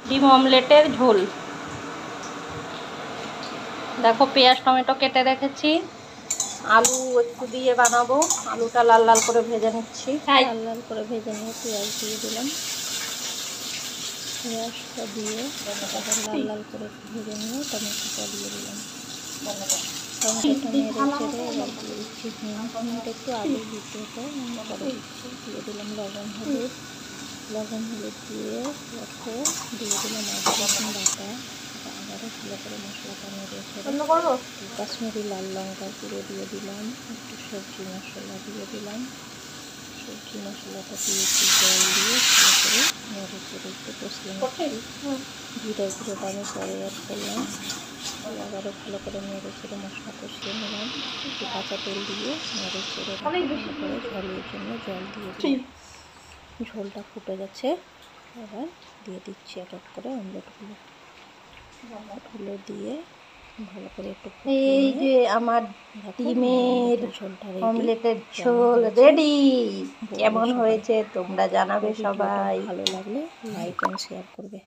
ডিম অমলেটের ঝোল। দেখো পেঁয়াজ টমেটো কেটে রেখেছি, আলু একটু দিয়ে বানাবো। আলুটা লাল লাল করে ভেজে নিচ্ছি। লাল লাল করে ভেজে নিয়ে পেঁয়াজ দিয়ে দিলাম। পেঁয়াজটা দিয়ে লাল লাল করে একটু ভেজে নিয়ে টমেটোটা দিয়ে দিলাম। টমেটোটা নেড়ে চেড়ে এবার দিয়ে দিচ্ছি হিংটা একটু আলু দিতে হতো, পরে দিচ্ছি। দিয়ে দিলাম লবণ হলুদ দিয়ে একটু দিয়ে দিলাম আদা রসুন বাটা। আবারও ভালো করে মশলাটা নেড়ে চেড়ে কাশ্মীরি লাল লঙ্কার গুঁড়ো দিয়ে দিলাম, একটু সবজি মশলা দিয়ে দিলাম। সবজি মশলাটা দিয়ে একটু জল দিয়ে ভালো করে নেড়ে চেড়ে একটু কষিয়ে নিচ্ছি। জিরে গুঁড়োটা আমি পরে অ্যাড করলাম। আবারও ভালো করে নেড়ে চেড়ে মশলা কষিয়ে নিলাম। একটু কাঁচা তেল দিয়ে নেড়ে চেড়ে ভালো করে ঝোলের জন্য জল দিয়ে দিলাম। ঝোলটা ফুটে গেছে, এবার দিয়ে দিচ্ছি এক এক করে অমলেটগুলো দিয়ে ভালো করে একটু। এই যে আমার ডিমের অমলেটের ঝোল রেডি। কেমন হয়েছে তোমরা জানাবে সবাই। ভালো লাগলে লাইক অ্যান্ড শেয়ার করবে।